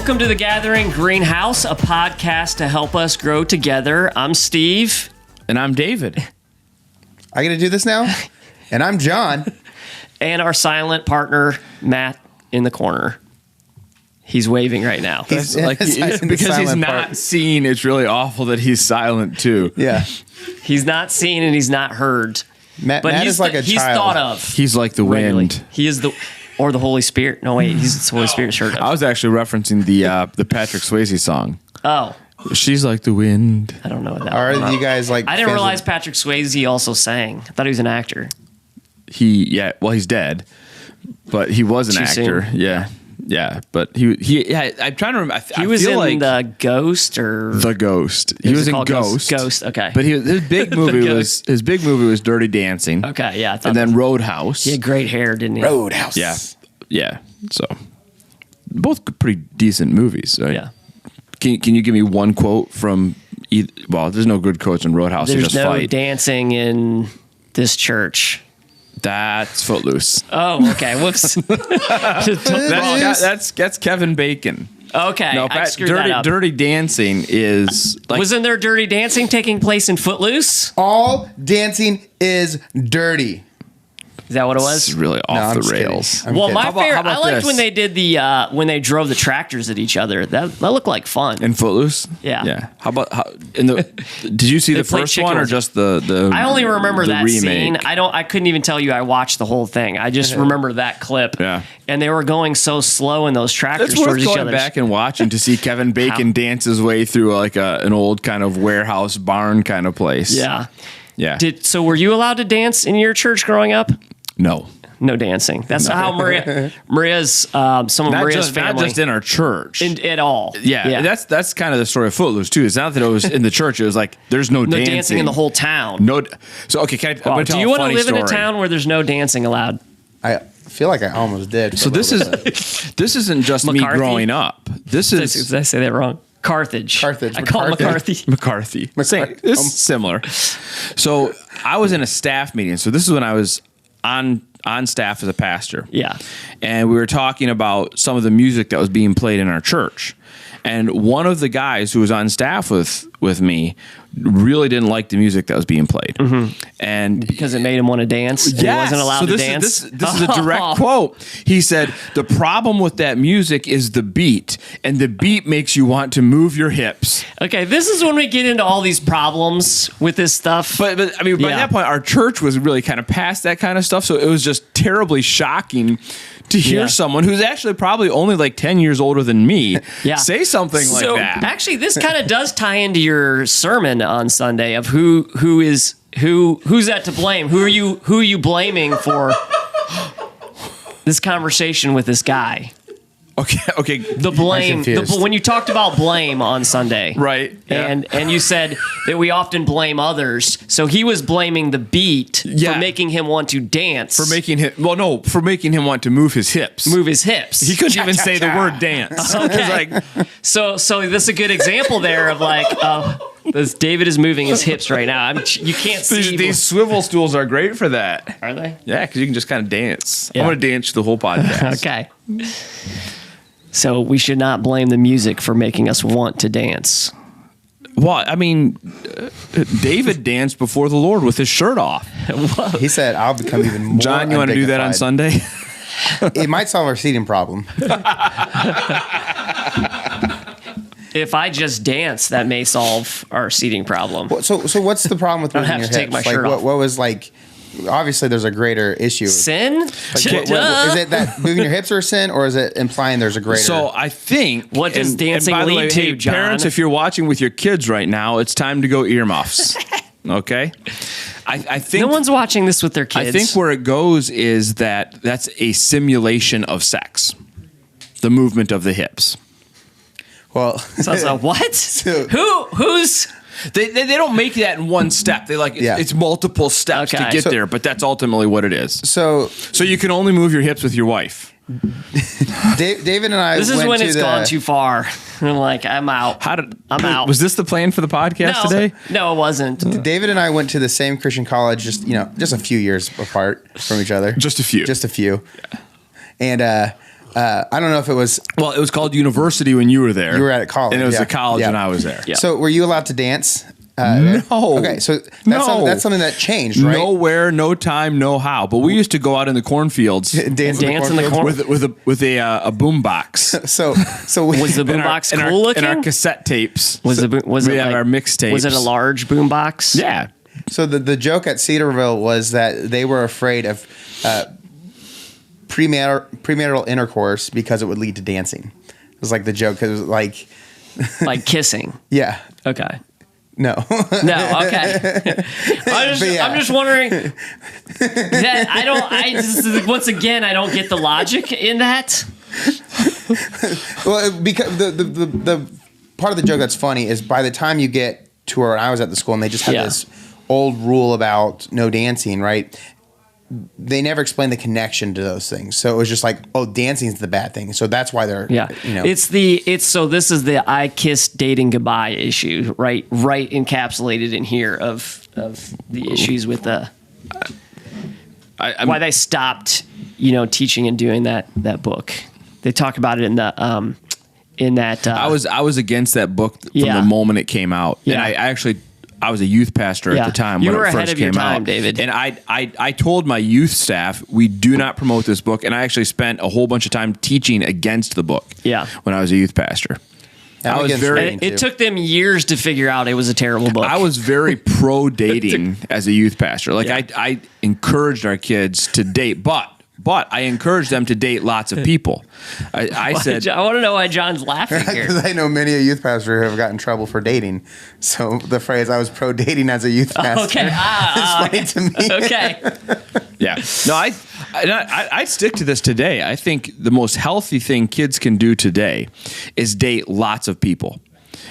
Welcome to The Gathering Greenhouse, a podcast to help us grow together. I'm Steve. And I'm David. I got to do this now? And I'm John. And our silent partner, Matt, in the corner. He's waving right now. He's because he's not seen, it's really awful that he's silent too. Yeah. He's not seen and he's not heard. Matt is like a child. He's thought of. He's like the wind. He is or the Holy Spirit. No, wait, he's the Holy Spirit shirt. I was actually referencing the Patrick Swayze song. Oh. She's like the wind. I don't know what that Are was. you guys like... I didn't realize Patrick Swayze also sang. I thought he was an actor. He's dead, but he was an actor. Soon. Yeah, but I'm trying to remember. He was in The Ghost or The Ghost. He was in Ghost. Ghost, okay. But his big movie was Dirty Dancing. Okay, yeah. And then Roadhouse. He had great hair, didn't he? Roadhouse. Yeah. So both pretty decent movies. Right? Yeah. Can you give me one quote from either? Well, there's no good quotes in Roadhouse. There's just no fight. dancing in this church. That's Footloose. Oh, okay. Whoops. That's Kevin Bacon. Okay, No, I screwed that up. Dirty Dancing is like Wasn't there Dirty Dancing taking place in Footloose? All dancing is dirty. Is that what it it's was? really off I'm the just kidding. rails. I'm Well, kidding. my How about- favorite, how about I liked this? when they did when they drove the tractors at each other. That looked like fun. In Footloose? Yeah. How about did you see the played first one or chicken. just the I only remember the that remake? scene. I couldn't even tell you I watched the whole thing. I just remember that clip. Yeah. And they were going so slow in those tractors It's worth towards each going other. back and watching to see Kevin Bacon dance his way through like an old kind of warehouse barn kind of place. Yeah. Yeah. So were you allowed to dance in your church growing up? No. No dancing. That's how Maria's some of Maria's family. Not just in our church. At all. Yeah, that's kind of the story of Footloose too. It's not that it was in the church. It was like there's no dancing in the whole town. No. So okay, I'm gonna tell do you a want to funny live in a story. town where there's no dancing allowed? I feel like I almost did. So this isn't just me McCarthy? growing up. This is Did I say that wrong? Carthage. I call it McCarthy. McCarthy. Same. It's similar. So I was in a staff meeting. So this is when I was on staff as a pastor. Yeah. And we were talking about some of the music that was being played in our church. And one of the guys who was on staff with me really didn't like the music that was being played. Mm-hmm. And Because it made him want to dance. And he wasn't allowed to dance. This is a direct quote. He said, the problem with that music is the beat, and the beat makes you want to move your hips. Okay, this is when we get into all these problems with this stuff. But I mean, by that point, our church was really kind of past that kind of stuff. So it was just terribly shocking to hear someone who's actually probably only like 10 years older than me say something like that. Actually, this kind of does tie into your sermon on Sunday of who's that to blame? Who are you blaming for this conversation with this guy? Okay. The blame. When you talked about blame on Sunday, Right. Yeah. And you said that we often blame others. So he was blaming the beat for making him want to dance. For making him want to move his hips. Move his hips. He couldn't even say the word dance. Okay. It was like, So this is a good example there of like, David is moving his hips right now. You can't see. these swivel stools are great for that. Are they? Yeah, because you can just kind of dance. Yeah. I'm going to dance the whole podcast. Okay. So we should not blame the music for making us want to dance. Well, I mean, David danced before the Lord with his shirt off. He said, I'll become even more John, you want to do that on Sunday? It might solve our seating problem. If I just dance, that may solve our seating problem. So what's the problem with I don't moving have your to take hips? my shirt off. What was like... Obviously, there's a greater issue. Sin? Is it that moving your hips are a sin, or is it implying there's a greater... So I think... What does dancing by the lead way, to, hey, John? Parents, if you're watching with your kids right now, it's time to go earmuffs. Okay? I think... No one's watching this with their kids. I think where it goes is that's a simulation of sex. The movement of the hips. Well... So I was like, what? Who's... They don't make that in one step. They it's multiple steps to get there, but that's ultimately what it is. So you can only move your hips with your wife. David and I This is went when to it's the, gone too far. I'm like, I'm out. I'm out. Was this the plan for the podcast today? No, it wasn't. David and I went to the same Christian college, just a few years apart from each other. Just a few. And I don't know if it was. Well, it was called university when you were there. You were at college, and it was yeah. a college, Yeah. and I was there. Yeah. So were you allowed to dance? No. Okay, so that's, No. that's something that changed, right? Nowhere, no time, no how. But we used to go out in the cornfields Dance in the corn- with a boom box. So Was the And our- boombox and our- cool looking? And our cassette tapes. was it we had like, our mixtapes. Was it a large boombox? Yeah. So the joke at Cedarville was that they were afraid of premarital intercourse because it would lead to dancing. It was like the joke, 'cause it was like, Like kissing. yeah, Okay. no. No, okay. yeah. I'm just wondering that once again, I don't get the logic in that. Well, because the part of the joke that's funny is by the time you get to where I was at the school and they just had Yeah. this old rule about no dancing, right? They never explained the connection to those things. So it was just like, oh, dancing's the bad thing. So that's why they're, Yeah. you know. So this is the I kissed dating goodbye issue, right encapsulated in here of the issues with the why they stopped, teaching and doing that book. They talk about it in the in that I was against that book from Yeah. the moment it came out. Yeah. And I was a youth pastor Yeah. at the time You when were it ahead first of your came time, out. David. And I told my youth staff, we do not promote this book. And I actually spent a whole bunch of time teaching against the book. Yeah. When I was a youth pastor. I'm I was against very- dating, it too. took them years to figure out it was a terrible book. I was very pro dating as a youth pastor. Like I encouraged our kids to date, but I encouraged them to date lots of people. I said, I want to know why John's laughing here. Because I know many a youth pastor who have gotten in trouble for dating. So the phrase "I was pro dating" as a youth pastor Okay. is funny to me. Okay. yeah. No, I'd stick to this today. I think the most healthy thing kids can do today is date lots of people.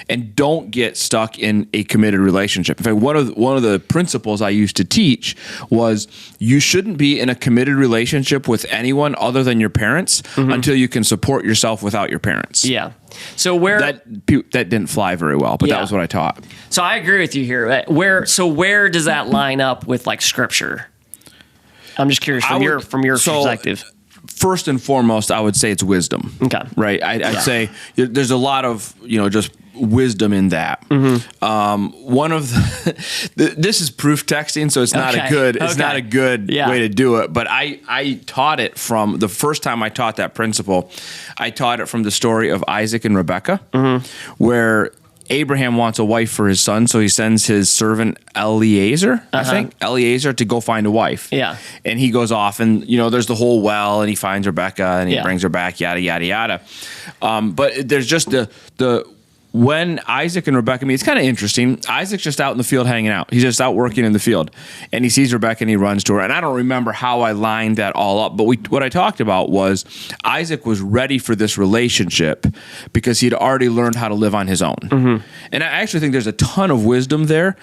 And don't get stuck in a committed relationship. In fact, one of the principles I used to teach was you shouldn't be in a committed relationship with anyone other than your parents until you can support yourself without your parents. Yeah. So that That didn't fly very well, but Yeah. that was what I taught. So I agree with you here. Where does that line up with like scripture? I'm just curious from your perspective. First and foremost, I would say it's wisdom. Okay. Right. I'd say there's a lot of just wisdom in that. One of this is proof texting, so it's not Okay. a good it's Okay. not a good Yeah. way to do it. But I taught it from the first time I taught that principle. I taught it from the story of Isaac and Rebekah, where Abraham wants a wife for his son, so he sends his servant Eliezer, to go find a wife. Yeah. And he goes off and, there's the whole well and he finds Rebecca and he Yeah. brings her back, yada, yada, yada. But there's just when Isaac and Rebecca meet, it's kind of interesting. Isaac's just out in the field hanging out. He's just out working in the field. And he sees Rebecca and he runs to her. And I don't remember how I lined that all up, but what I talked about was Isaac was ready for this relationship because he'd already learned how to live on his own. And I actually think there's a ton of wisdom there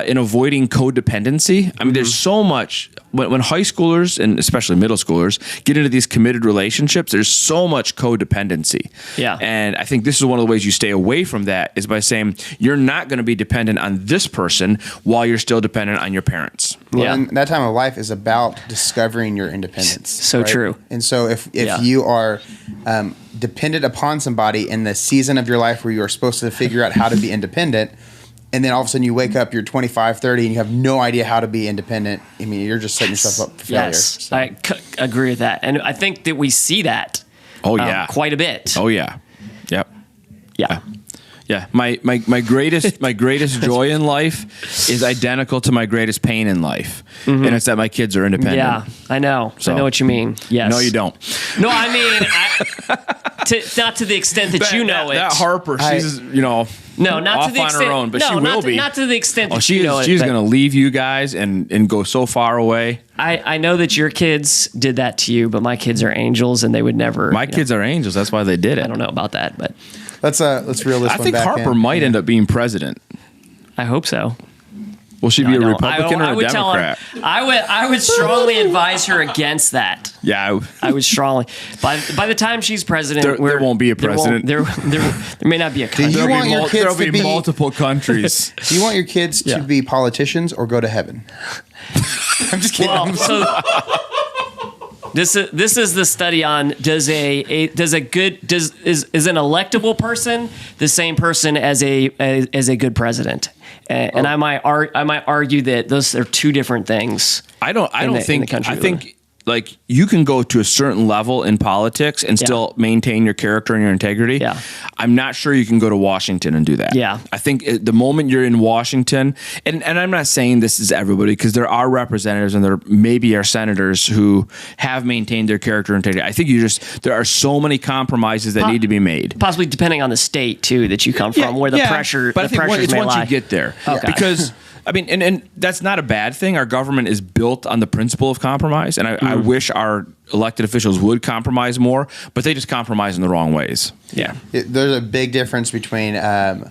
in avoiding codependency. I mean, there's so much, when high schoolers and especially middle schoolers get into these committed relationships, there's so much codependency. Yeah. And I think this is one of the ways you stay away from that is by saying you're not going to be dependent on this person while you're still dependent on your parents. Well, Yeah. and that time of life is about discovering your independence. So true. And so if Yeah. you are dependent upon somebody in the season of your life where you are supposed to figure out how to be independent, and then all of a sudden you wake up, you're 25, 30, and you have no idea how to be independent, I mean, you're just setting yourself up for failure. Yes, So- I agree with that, and I think that we see that. Oh, yeah. quite a bit. Oh, yeah. Yep. Yeah. Yeah, my greatest joy in life is identical to my greatest pain in life, and it's that my kids are independent. Yeah, I know. So- I know what you mean. Yes. No, you don't. No, I mean, not to the extent that you know it. That Harper, she's no, not off to the on extent. her own, but no, she will not be. Not to the extent that She's you know it. going but to leave you guys and go so far away. I know that your kids did that to you, but my kids are angels, and they would never. My kids are angels. That's why they did it. I don't know about that, but Let's reel this I one think back Harper in. might end up being president. I hope so. Will she be I a don't- Republican I or a would tell her. Democrat? I would strongly advise her against that. Yeah, I would strongly. By the time she's president, There won't be a president. There may not be a country. you want your kids there'll to be be- multiple countries. Do you want your kids Yeah. to be politicians or go to heaven? I'm just kidding. Well, so This is the study on is an electable person the same person as a good president? And I might argue that those are two different things. I don't think. country I think like you can go to a certain level in politics and still maintain your character and your integrity. Yeah. I'm not sure you can go to Washington and do that. Yeah. I think the moment you're in Washington, and I'm not saying this is everybody, because there are representatives and there maybe are senators who have maintained their character and integrity. I think there are so many compromises that need to be made. Possibly depending on the state too that you come from, where the pressure. But I think pressures it's may once lie. you get there, Okay. because. I mean, and that's not a bad thing. Our government is built on the principle of compromise, and I wish our elected officials would compromise more, but they just compromise in the wrong ways. Yeah. There's a big difference between a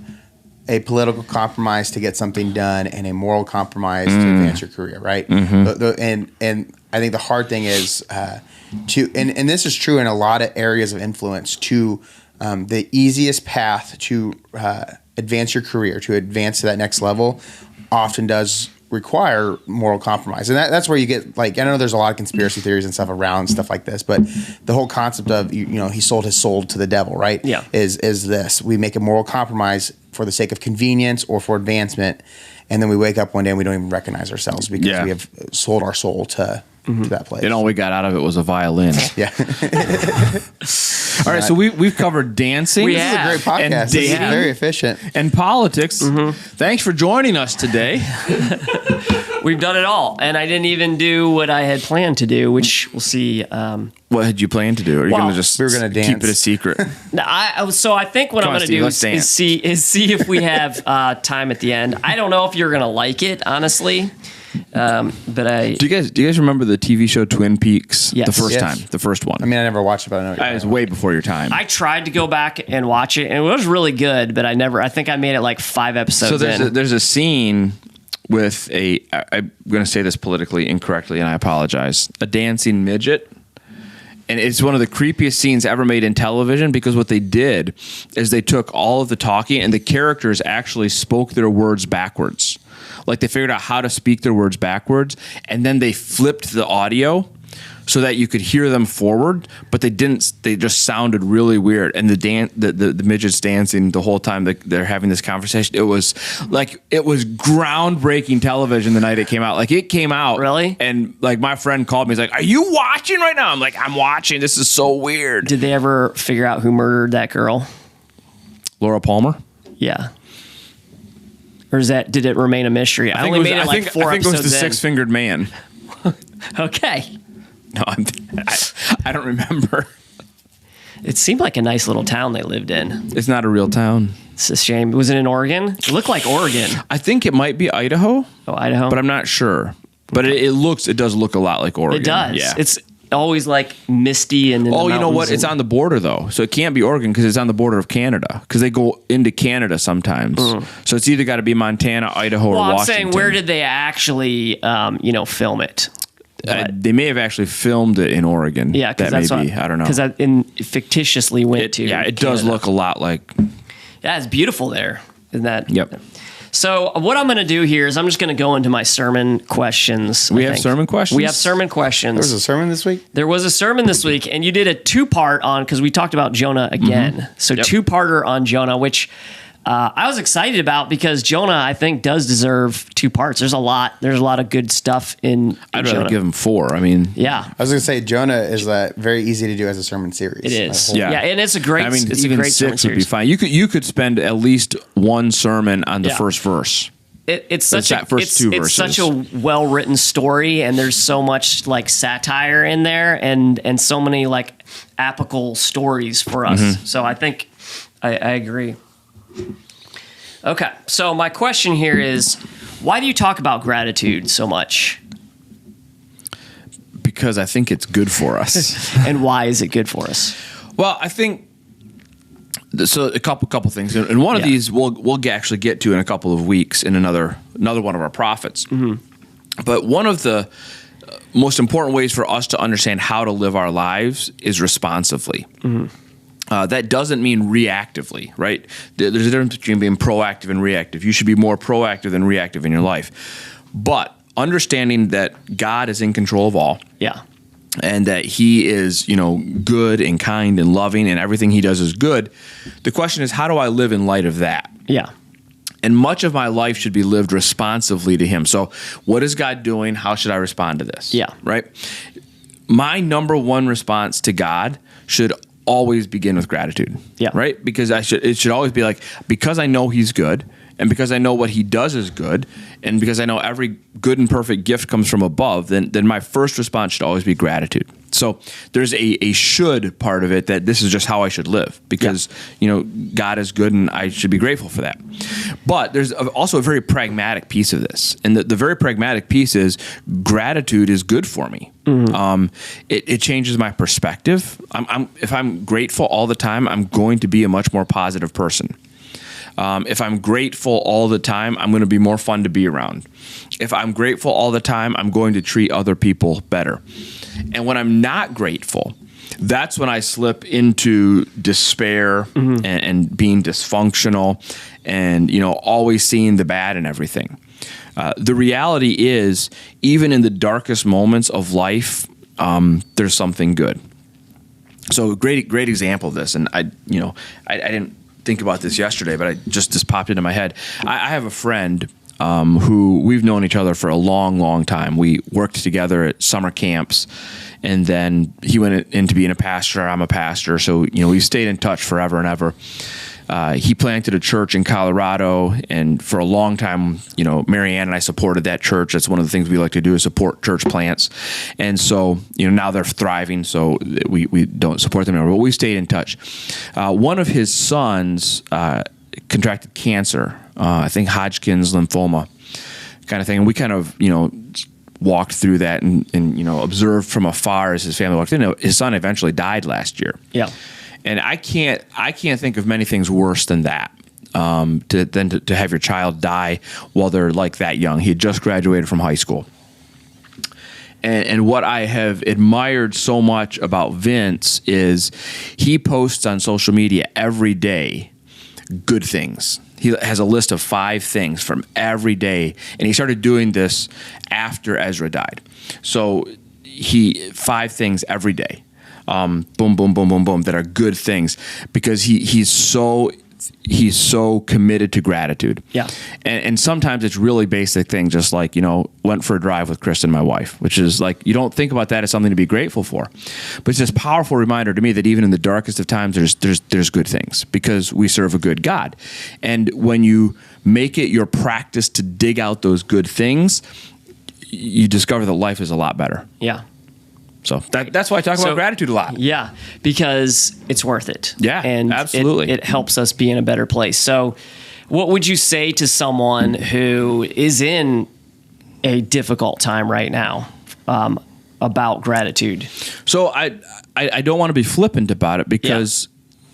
political compromise to get something done and a moral compromise to advance your career, right? And I think the hard thing is and this is true in a lot of areas of influence, to the easiest path to advance your career, to advance to that next level, often does require moral compromise. And that's where you get, like, I know there's a lot of conspiracy theories and stuff around stuff like this, but the whole concept of, he sold his soul to the devil, right? Yeah. Is this. We make a moral compromise for the sake of convenience or for advancement, and then we wake up one day and we don't even recognize ourselves because we have sold our soul to that place. And all we got out of it was a violin. Yeah. All right, so we've covered dancing. We This is a great podcast. And This is dating. very efficient. And politics. Thanks for joining us today. We've done it all, and I didn't even do what I had planned to do, which we'll see. What had you planned to do? Are you Well, going to just we were gonna keep dance. it a secret? So I think what Come I'm on, going to Steve, do let's dance. is see if we have time at the end. I don't know if you're going to like it, honestly, but I. Do you guys remember the TV show Twin Peaks? Yes. The first Yes. time, the first one. I mean, I never watched it, but I know what you're That was talking way before your time. I tried to go back and watch it, and it was really good, but I think I made it like 5 episodes So in. there's a scene with I'm going to say this politically incorrectly, and I apologize. A dancing midget. And it's one of the creepiest scenes ever made in television, because what they did is they took all of the talking and the characters actually spoke their words backwards. Like, they figured out how to speak their words backwards, and then they flipped the audio so that you could hear them forward, but they didn't. They just sounded really weird. And the midgets dancing the whole time that they're having this conversation. It was groundbreaking television the night it came out. Like, it came out. Really? And like, my friend called me. He's like, "Are you watching right now?" I'm like, "I'm watching. This is so weird." Did they ever figure out who murdered that girl? Laura Palmer? Yeah. Or did it remain a mystery? I only made it like 4 I think it was episodes the in. six-fingered man. Okay. No, I don't remember. It seemed like a nice little town they lived in. It's not a real town. It's a shame. Was it in Oregon? It looked like Oregon. I think it might be Idaho, Oh, Idaho. but I'm not sure. But it does look a lot like Oregon. It does. Yeah. It's always like misty and. Oh, you know what? It's on the border though, so it can't be Oregon because it's on the border of Canada. Because they go into Canada sometimes, so it's either got to be Montana, Idaho, or Well, I'm Washington. saying, where did they actually, film it? They may have actually filmed it in Oregon. Yeah, because that that's may be. what, I don't know. Because I fictitiously went to. Yeah, it does Canada. look a lot like. Yeah, it's beautiful there. Isn't that? Yep. So what I'm going to do here is I'm just going to go into my sermon questions. We I have think. sermon questions? We have sermon questions. There was a sermon this week? There was a sermon this week, and you did a 2-part on, because we talked about Jonah again. So Yep. 2-parter on Jonah, which I was excited about, because Jonah, I think, does deserve 2 parts. There's a lot of good stuff in I'd Jonah. rather give him 4. I mean, Yeah, I was going to say, Jonah is very easy to do as a sermon series. it is. Like, Yeah, and it's a great. I mean, it's a even great sermon 6 would be series. fine. You could spend at least one sermon on the Yeah. first verse. It's such that first 2 it's such a verses. well written story, and there's so much like satire in there, and so many like apical stories for us. Mm-hmm. So I think I agree. Okay, so my question here is, why do you talk about gratitude so much, Because I think it's good for us. and why is it good for us? Well, I think so. A couple things, and one of Yeah. these we'll actually get to in a couple of weeks in another one of our prophets. Mm-hmm. But one of the most important ways for us to understand how to live our lives is responsively. Mm-hmm. That doesn't mean reactively, right? There's a difference between being proactive and reactive. You should be more proactive than reactive in your life. But understanding that God is in control of all, Yeah, and that he is, good and kind and loving and everything he does is good. The question is, how do I live in light of that? Yeah. And much of my life should be lived responsively to him. So what is God doing? How should I respond to this? Yeah. Right? My number one response to God should always begin with gratitude. Yeah. Right? Because it should always be like, because I know he's good, and because I know what he does is good, and because I know every good and perfect gift comes from above, then my first response should always be gratitude. So there's a should part of it, that this is just how I should live, because God is good and I should be grateful for that. But there's also a very pragmatic piece of this, and the very pragmatic piece is gratitude is good for me. It changes my perspective. If I'm grateful all the time, I'm going to be a much more positive person. If I'm grateful all the time, I'm going to be more fun to be around. If I'm grateful all the time, I'm going to treat other people better. And when I'm not grateful, that's when I slip into despair and being dysfunctional and, always seeing the bad in everything. The reality is, even in the darkest moments of life, there's something good. So great example of this. And I didn't think about this yesterday, but this popped into my head. I have a friend who we've known each other for a long, long time. We worked together at summer camps, and then he went into being a pastor. I'm a pastor, so we stayed in touch forever and ever. He planted a church in Colorado, and for a long time, Marianne and I supported that church. That's one of the things we like to do, is support church plants. And so, now they're thriving, so we don't support them anymore, but we stayed in touch. One of his sons contracted cancer, I think Hodgkin's lymphoma kind of thing. And we kind of, walked through that and observed from afar as his family walked in. His son eventually died last year. Yeah. And I can't think of many things worse than that. To have your child die while they're like that young. He had just graduated from high school. And what I have admired so much about Vince is he posts on social media every day good things. He has a list of 5 things from every day, and he started doing this after Ezra died. So 5 things every day. Boom, boom, boom, boom, boom, that are good things, because he's so committed to gratitude. Yeah. And sometimes it's really basic things, just like, went for a drive with Kristen, my wife, which is like, you don't think about that as something to be grateful for. But it's this powerful reminder to me that even in the darkest of times, there's good things, because we serve a good God. And when you make it your practice to dig out those good things, you discover that life is a lot better. Yeah. So that's why I talk about gratitude a lot. Yeah, because it's worth it. Yeah, and absolutely. It helps us be in a better place. So what would you say to someone who is in a difficult time right now about gratitude? So I don't want to be flippant about it, because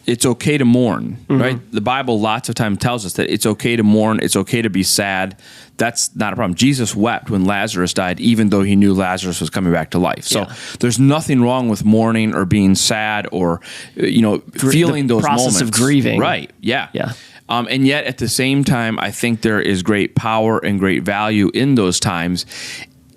it's okay to mourn, right? The Bible lots of times tells us that it's okay to mourn. It's okay to be sad. That's not a problem. Jesus wept when Lazarus died, even though he knew Lazarus was coming back to life. So there's nothing wrong with mourning or being sad or, feeling those moments. Process of grieving. Right. Yeah. Yeah. And yet at the same time, I think there is great power and great value in those times,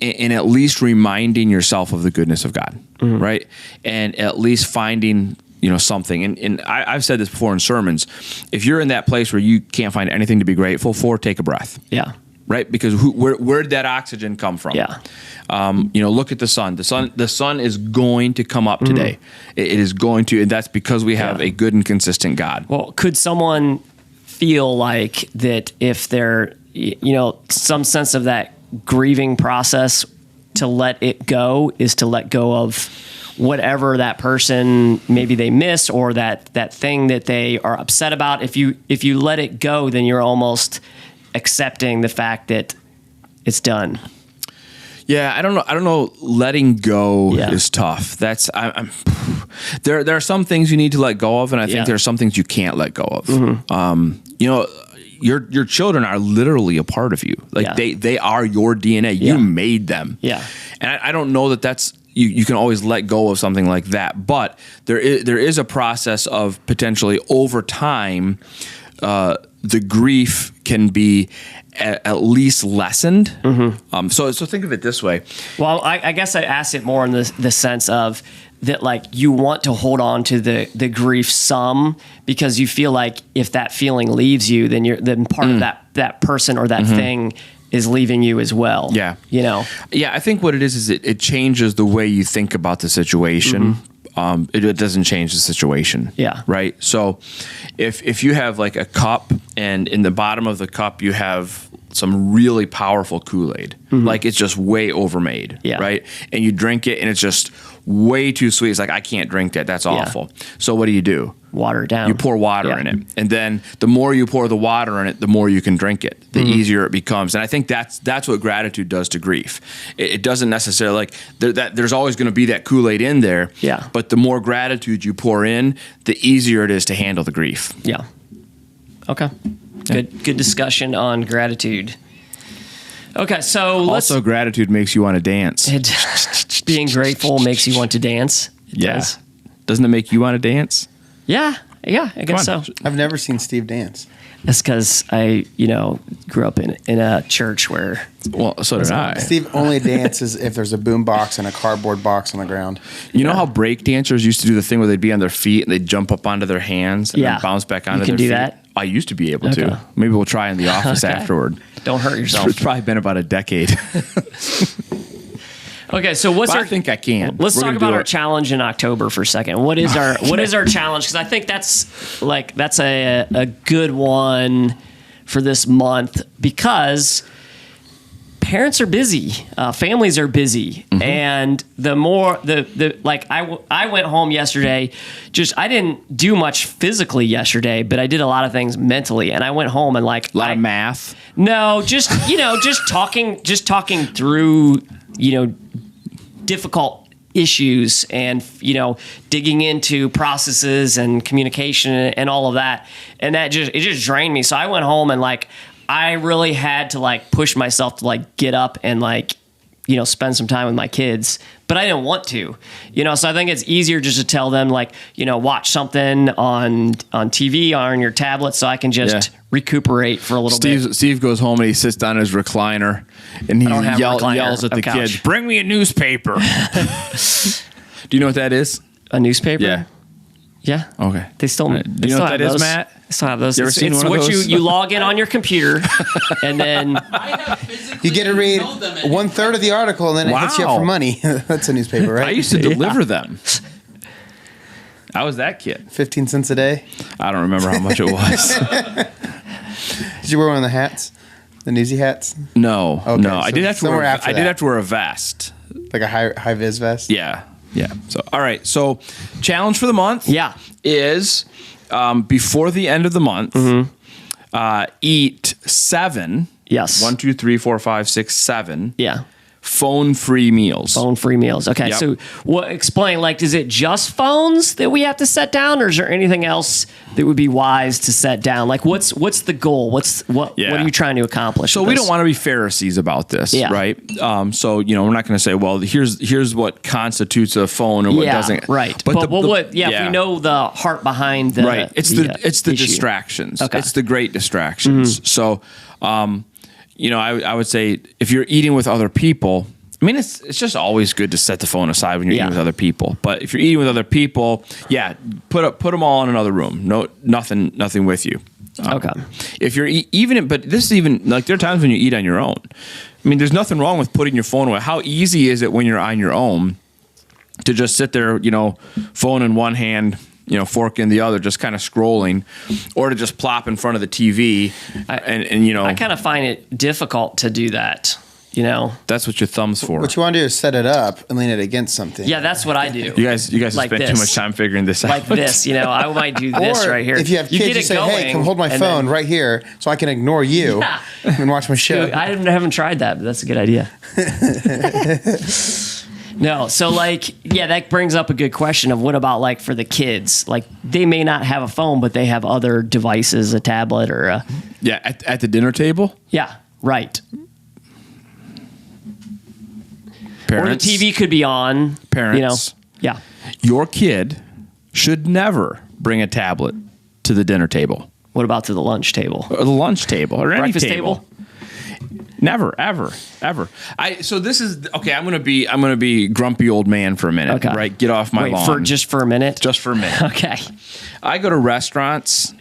in at least reminding yourself of the goodness of God, right? And at least finding something. And I've said this before in sermons. If you're in that place where you can't find anything to be grateful for, take a breath. Yeah. Right? Because where did that oxygen come from? Yeah. Look at the sun. The sun is going to come up today. It is going to, and that's because we have a good and consistent God. Well, could someone feel like that if they're, some sense of that grieving process, to let it go is to let go of whatever that person maybe they miss, or that thing that they are upset about? If you let it go, then you're almost accepting the fact that it's done. Yeah, I don't know. Letting go is tough. There are some things you need to let go of, and I think there are some things you can't let go of. Your children are literally a part of you. Like they are your DNA. You made them. Yeah. And I don't know that that's you can always let go of something like that, but there is a process of potentially over time the grief can be at least lessened. So think of it this way. Well, I guess I asked it more in the sense of that, like, you want to hold on to the grief some because you feel like if that feeling leaves you, then part of that person or that thing is leaving you as well. Yeah. You know? Yeah, I think what it is it changes the way you think about the situation. It doesn't change the situation. Yeah. Right. So if you have like a cup and in the bottom of the cup you have some really powerful Kool-Aid, like it's just way overmade. Yeah. Right. And you drink it and it's just way too sweet. It's like, I can't drink that. That's awful. So what do? Water it down. You pour water in it. And then the more you pour the water in it, the more you can drink it, the easier it becomes. And I think that's what gratitude does to grief. It doesn't necessarily, like, there's always going to be that Kool-Aid in there. Yeah. But the more gratitude you pour in, the easier it is to handle the grief. Yeah. Okay. Good discussion on gratitude. Okay, so Also, gratitude makes you want to dance. being grateful makes you want to dance. It does. Doesn't it make you want to dance? Yeah, I guess so. I've never seen Steve dance. That's because I, grew up in a church where. Well, so did I. Steve only dances if there's a boom box and a cardboard box on the ground. You know how break dancers used to do the thing where they'd be on their feet and they'd jump up onto their hands and then bounce back onto You can their do feet? that? I used to be able Okay. to. Maybe we'll try in the office afterward. Don't hurt yourself. It's probably been about a decade. Okay, so what's But our? I think I can. Let's We're talk gonna about do our it. challenge in October for a second. What is our challenge? Because I think that's a good one for this month because parents are busy, families are busy, and the more I went home yesterday. I didn't do much physically yesterday, but I did a lot of things mentally, and I went home and A lot of math. No, just talking through difficult issues and digging into processes and communication and all of that, and it just drained me. So I went home and I really had to push myself to get up and spend some time with my kids, but I didn't want to, so I think it's easier just to tell them watch something on TV or on your tablet so I can just recuperate for a little bit. Steve goes home and he sits down in his recliner and he don't have a recliner, yells at a the couch. kids, "Bring me a newspaper." Do you know what that is? A newspaper? Yeah. Yeah. Okay. They still. Do you know what that is, Matt? They still have those. You ever seen it's one of what those? you log in on your computer, and then You get to read 1/3 of the article and then it hits you up Wow. for money. That's a newspaper, right? I used to deliver them. I was that kid. 15 cents a day. I don't remember how much it was. Did you wear one of the hats? The newsy hats? No, Okay, no. I so did have to somewhere wear. after I did that. have to wear a vest. Like a high vis vest? Yeah. So, all right. So, challenge for the month. Yeah. Is before the end of the month, eat 7. Yes. 1, 2, 3, 4, 5, 6, 7 yeah, phone-free meals. phone-free meals. Okay, Yep. so explain. Is it just phones that we have to set down, or is there anything else that would be wise to set down? What's the goal? What Yeah. are you trying to accomplish? So with we this? don't want to be Pharisees about this, Yeah. right? So we're not going to say, well, here's what constitutes a phone and what doesn't. Right. But If we know the heart behind the right, it's the issue. distractions. Okay. It's the great distractions. So, I would say if you're eating with other people, I mean, it's just always good to set the phone aside when you're eating with other people. But if you're eating with other people, put them all in another room. No, nothing with you. Okay. If you're but this is even there are times when you eat on your own. I mean, there's nothing wrong with putting your phone away. How easy is it when you're on your own to just sit there, phone in one hand, fork in the other, just kind of scrolling, or to just plop in front of the TV and I kind of find it difficult to do that. That's what your thumb's for. What you want to do is set it up and lean it against something. Yeah, that's what I do. You guys have Like spent too this. much time figuring this out. Like this, I might do this Or right here. if you have kids, get you it say, going, hey, come hold my and phone then- right here so I can ignore you Yeah. and watch my show. I haven't tried that, but that's a good idea. No, so that brings up a good question of what about for the kids? They may not have a phone, but they have other devices, a tablet or a At the dinner table, yeah, right. parents, Or the TV could be on. Parents. Yeah. Your kid should never bring a tablet to the dinner table. What about to the lunch table? or the lunch table or any Breakfast table. Never, ever. So this is okay. I'm gonna be grumpy old man for a minute. Okay. Right. Get off my lawn. For a minute? Just for a minute. Okay. I go to restaurants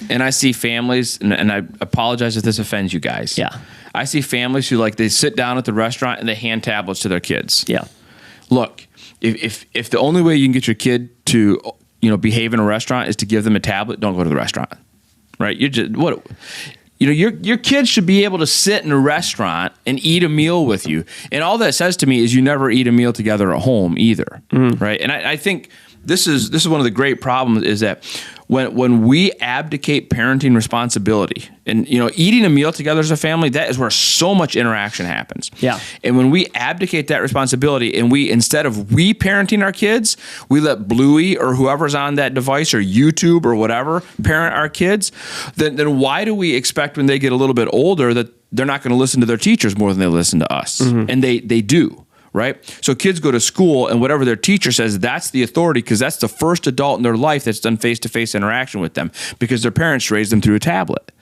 and I see families, and I apologize if this offends you guys. Yeah. I see families who they sit down at the restaurant and they hand tablets to their kids. Yeah. Look, if the only way you can get your kid to behave in a restaurant is to give them a tablet, don't go to the restaurant. Right? Your kids should be able to sit in a restaurant and eat a meal with you. And all that says to me is you never eat a meal together at home either. Right? And I think this is one of the great problems is that when we abdicate parenting responsibility and eating a meal together as a family, that is where so much interaction happens. Yeah. And when we abdicate that responsibility and instead of parenting our kids, we let Bluey or whoever's on that device or YouTube or whatever parent our kids, then why do we expect when they get a little bit older that they're not going to listen to their teachers more than they listen to us? And they do. Right? So kids go to school and whatever their teacher says, that's the authority because that's the first adult in their life that's done face-to-face interaction with them because their parents raised them through a tablet.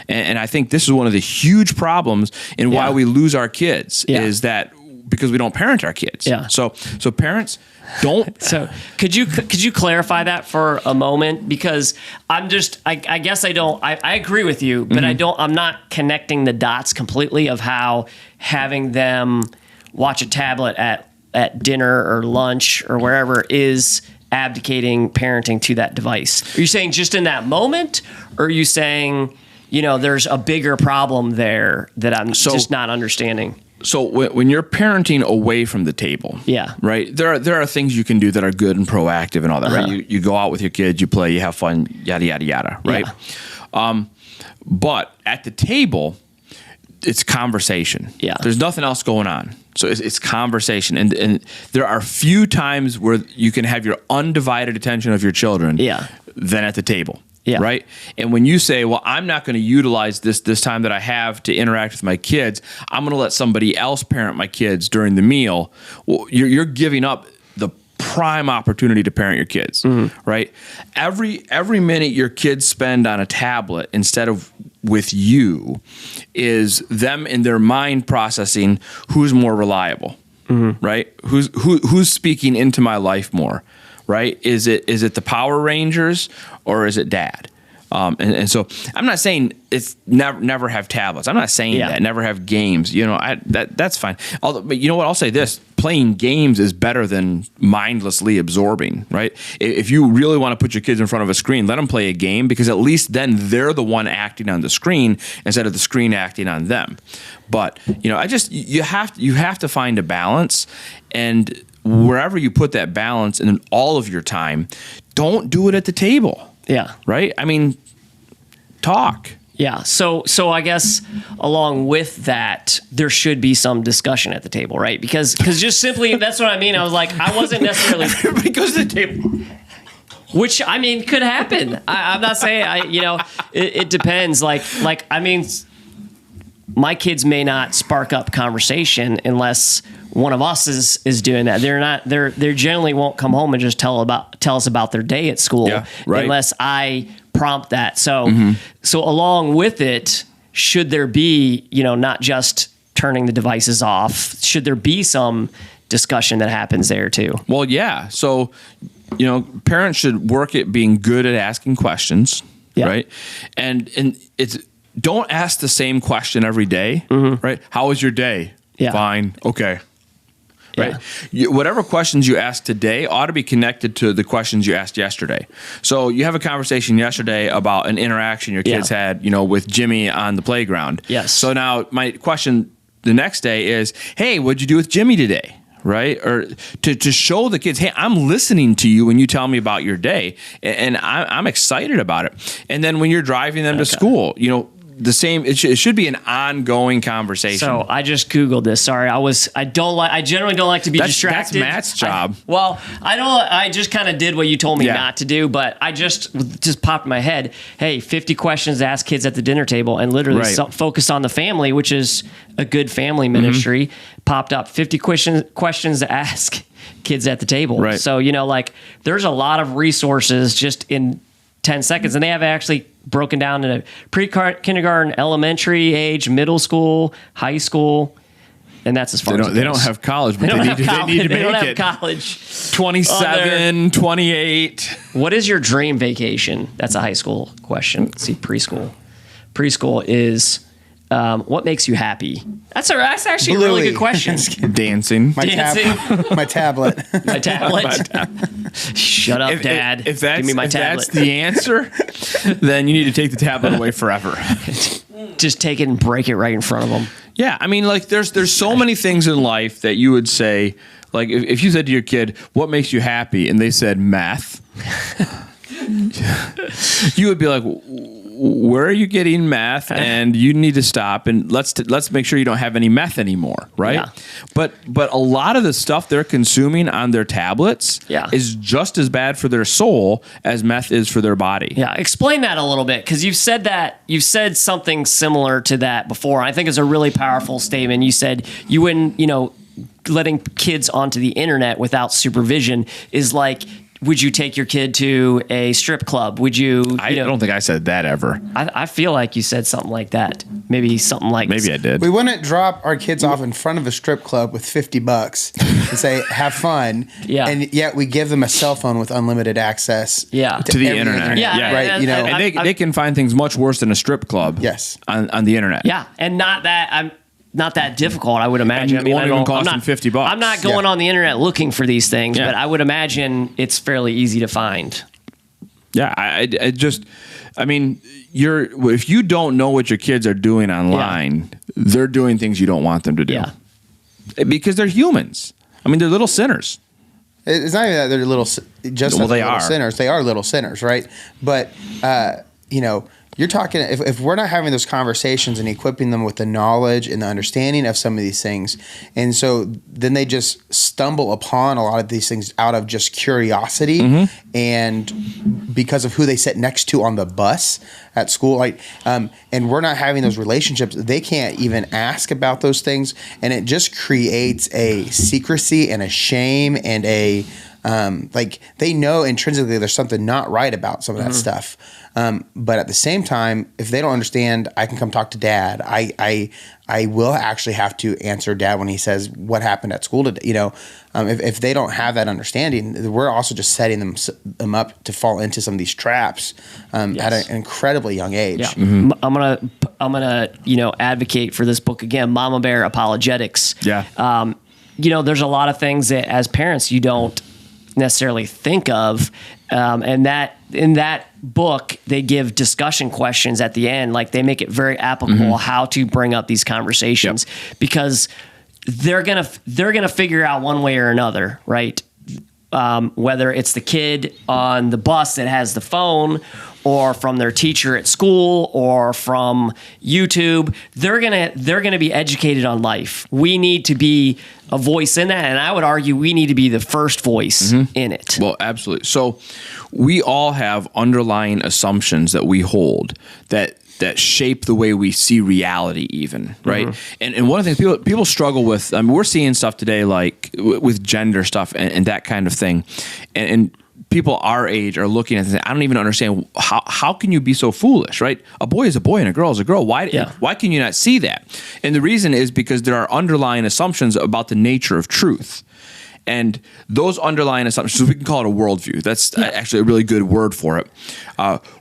And I think this is one of the huge problems in why we lose our kids is that because we don't parent our kids. Yeah. So parents don't. So could you clarify that for a moment? Because I guess I agree with you, but I'm not connecting the dots completely of how having them watch a tablet at dinner or lunch or wherever is abdicating parenting to that device. Are you saying just in that moment, or are you saying, there's a bigger problem there that I'm just not understanding? So when you're parenting away from the table, right, there are things you can do that are good and proactive and all that, right? You go out with your kids, you play, you have fun, yada, yada, yada, right? Yeah. But at the table, it's conversation. Yeah. There's nothing else going on. So it's conversation. And there are few times where you can have your undivided attention of your children than at the table. Yeah. Right. And when you say, well, I'm not going to utilize this time that I have to interact with my kids, I'm going to let somebody else parent my kids during the meal. Well, you're giving up the prime opportunity to parent your kids. Right. Every minute your kids spend on a tablet instead of with you is them in their mind processing who's more reliable, right? Who's speaking into my life more, right? Is it the Power Rangers or is it Dad? And so I'm not saying it's never have tablets. I'm not saying that never have games. That's fine. But you know what? I'll say this: playing games is better than mindlessly absorbing. Right? If you really want to put your kids in front of a screen, let them play a game because at least then they're the one acting on the screen instead of the screen acting on them. But you have to find a balance, and wherever you put that balance in all of your time, don't do it at the table. Yeah. Right? I mean, talk. Yeah. So I guess along with that, there should be some discussion at the table, right? Because just simply, that's what I mean. I was like, I wasn't necessarily everybody goes to the table. Which, I mean, could happen. I'm not saying, it depends. Like, I mean, my kids may not spark up conversation unless one of us is doing that. They generally won't come home and just tell us about their day at school unless I prompt that. So along with it, should there be, not just turning the devices off, should there be some discussion that happens there too? Well, yeah. So, parents should work at being good at asking questions, right? And it's don't ask the same question every day, right? How was your day? Yeah. Fine. Okay. Right. Whatever questions you ask today ought to be connected to the questions you asked yesterday. So you have a conversation yesterday about an interaction your kids had, with Jimmy on the playground. Yes. So now my question the next day is, hey, what'd you do with Jimmy today? Right? Or to show the kids, hey, I'm listening to you when you tell me about your day, and I'm excited about it. And then when you're driving them to school, the same. It should be an ongoing conversation. So I just Googled this. Sorry, I generally don't like to be distracted. That's Matt's job. I just kind of did what you told me not to do, but I just popped in my head. Hey, 50 questions to ask kids at the dinner table, and literally focus on the family, which is a good family ministry. Popped up 50 questions to ask kids at the table. Right. So there's a lot of resources just in 10 seconds, and they have actually broken down into pre-kindergarten, elementary age, middle school, high school, and that's as far as it They don't goes. have college, but They don't have they college. need to They don't make have it. college. 27, 28. What is your dream vacation? That's a high school question. Let's see, preschool. Preschool is what makes you happy? That's actually a really Bluey. good question. Dancing. My Dancing. my tablet. My tablet. Shut up, Dad. If that's, Give me my if tablet. that's the answer, then you need to take the tablet away forever. Just take it and break it right in front of them. Yeah, I mean, like there's so many things in life that you would say, like if you said to your kid, "What makes you happy?" and they said math, you would be like, "Where are you getting meth?" And you need to stop and let's make sure you don't have any meth anymore, right? Yeah. But a lot of the stuff they're consuming on their tablets Yeah. is just as bad for their soul as meth is for their body. Yeah, explain that a little bit, because you've said something similar to that before. I think it's a really powerful statement. You said you wouldn't, letting kids onto the internet without supervision is like, would you take your kid to a strip club? Would you? I don't think I said that ever. I feel like you said something like that. Maybe something like Maybe I did. We wouldn't drop our kids off in front of a strip club with $50 and say, "Have fun." Yeah. And yet we give them a cell phone with unlimited access. Yeah. To the every internet. Yeah, Right. and- You know. And they can find things much worse than a strip club. Yes. On the internet. Yeah, and not that difficult, I would imagine. And it won't even cost them $50. I'm not going Yeah. on the internet looking for these things, Yeah. but I would imagine it's fairly easy to find. Yeah, I mean, if you don't know what your kids are doing online, they're doing things you don't want them to do. Yeah. Because they're humans. I mean, they're little sinners. It's not even that they're little, just Well, that they're they little are. sinners. They are little sinners, right? But you're talking if we're not having those conversations and equipping them with the knowledge and the understanding of some of these things, and so then they just stumble upon a lot of these things out of just curiosity and because of who they sit next to on the bus at school, and we're not having those relationships. They can't even ask about those things, and it just creates a secrecy and a shame and a they know intrinsically there's something not right about some of that stuff. But at the same time, if they don't understand, I can come talk to Dad. I will actually have to answer Dad when he says what happened at school today. If they don't have that understanding, we're also just setting them up to fall into some of these traps at an incredibly young age. Yeah, I'm gonna advocate for this book again, Mama Bear Apologetics. Yeah. There's a lot of things that as parents you don't necessarily think of, and that in that book they give discussion questions at the end, like they make it very applicable how to bring up these conversations because they're gonna figure out one way or another, right? Whether it's the kid on the bus that has the phone, or from their teacher at school, or from YouTube, they're gonna be educated on life. We need to be a voice in that, and I would argue we need to be the first voice in it. Well, absolutely. So we all have underlying assumptions that we hold that shape the way we see reality even, right? And one of the things people struggle with, I mean, we're seeing stuff today like with gender stuff and that kind of thing. And people our age are looking at it and saying, I don't even understand how can you be so foolish, right? A boy is a boy and a girl is a girl. Why can you not see that? And the reason is because there are underlying assumptions about the nature of truth. And those underlying assumptions, we can call it a worldview. That's actually a really good word for it.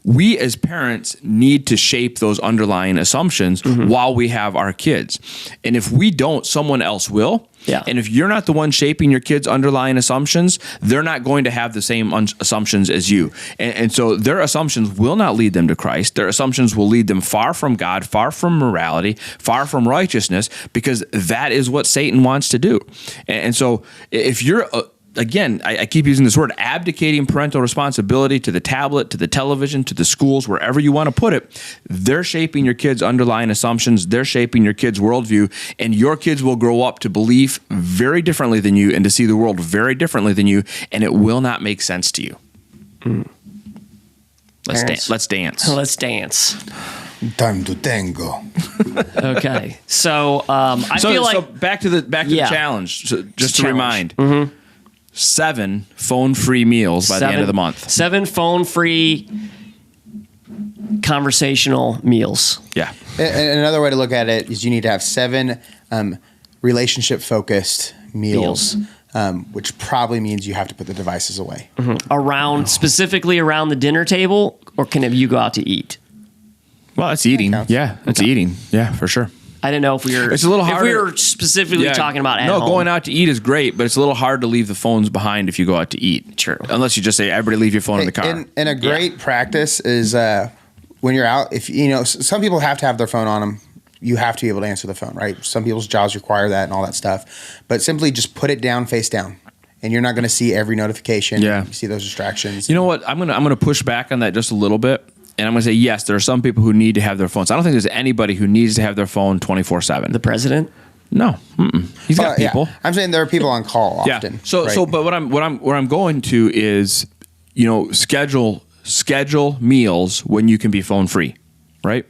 We as parents need to shape those underlying assumptions while we have our kids. And if we don't, someone else will. Yeah. And if you're not the one shaping your kids' underlying assumptions, they're not going to have the same assumptions as you. And so their assumptions will not lead them to Christ. Their assumptions will lead them far from God, far from morality, far from righteousness, because that is what Satan wants to do. And so if you're again, I keep using this word, abdicating parental responsibility to the tablet, to the television, to the schools, wherever you want to put it, they're shaping your kids' underlying assumptions. They're shaping your kids' worldview, and your kids will grow up to believe very differently than you and to see the world very differently than you, and it will not make sense to you. Let's dance. Let's dance. Time to tango. Okay, so I feel like so back to the challenge. So just to Challenge. remind, 7 phone-free meals by the end of the month. 7 phone-free conversational meals. Yeah. And another way to look at it is you need to have 7 relationship focused meals, which probably means you have to put the devices away. Specifically around the dinner table, or can you go out to eat? Well, that's eating. counts. Yeah, that's eating. Yeah, for sure. I didn't know if we were. It's a little If we harder- were specifically talking about at home. going out to eat is great, but it's a little hard to leave the phones behind if you go out to eat. True. Unless you just say, everybody leave your phone in the car. And a great practice is when you're out, if some people have to have their phone on them. You have to be able to answer the phone, right? Some people's jobs require that and all that stuff. But simply just put it down, face down. And you're not going to see every notification. Yeah. You see those distractions. You know what? I'm gonna push back on that just a little bit, and I'm gonna say yes. There are some people who need to have their phones. I don't think there's anybody who needs to have their phone 24/7. The president? No, he's got Yeah. people. I'm saying there are people on call often. Yeah. So right? but where I'm going to is, schedule meals when you can be phone free, right?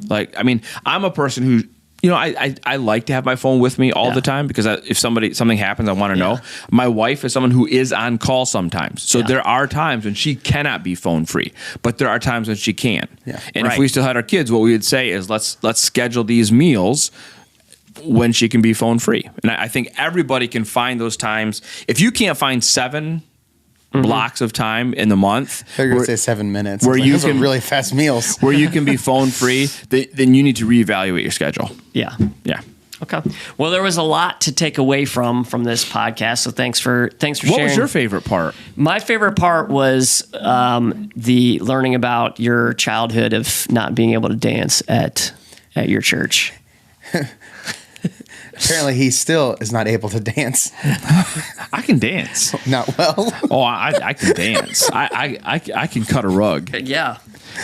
Like, I mean, I'm a person who, I like to have my phone with me all the time because if something happens, I want to know. My wife is someone who is on call sometimes. So there are times when she cannot be phone free, but there are times when she can. Yeah. And if Right. we still had our kids, what we would say is let's schedule these meals when she can be phone free. And I think everybody can find those times. If you can't find 7 blocks of time in the month They're going to say 7 minutes. where It's like, you those are can- really fast meals. where you can be phone free, then you need to reevaluate your schedule. Yeah. Yeah. Okay. Well, there was a lot to take away from this podcast. So thanks for sharing. What was your favorite part? My favorite part was the learning about your childhood of not being able to dance at your church. Apparently, he still is not able to dance. I can dance. Not well. Oh, I can dance. I can cut a rug. Yeah.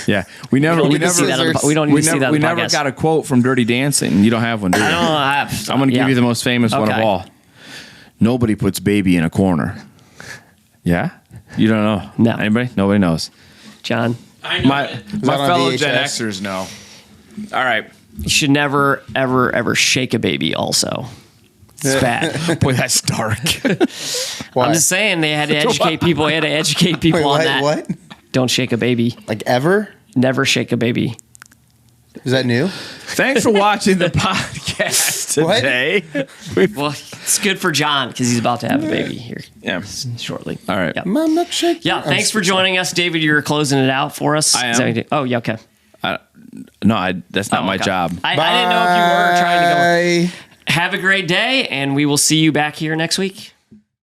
Yeah, we never don't need to see that on the po- we don't need to see that on we the never podcast. got a quote from Dirty Dancing. You don't have one, do you? I'm going to give you the most famous one of Okay. all. Nobody puts baby in a corner. Yeah, you don't know. No. Anybody? Nobody knows. John, My that on fellow Gen VHS? Xers know. All right. you should never, ever, ever shake a baby also. It's bad. Boy, that's dark. Why? I'm just saying they had to educate people. They had to educate people Wait, on what? that. What? Don't shake a baby. Like ever? Never shake a baby. Is that new? Thanks for watching the podcast What? today. Well, it's good for John because he's about to have a baby here Yeah. shortly. All right. Yeah. My milkshake. Yeah, thanks for joining us, David. You're closing it out for us. I Is that am. what you do? Oh, yeah, okay. No, that's not Oh, my okay. job. I didn't know if you were trying to go. Bye. Have a great day, and we will see you back here next week.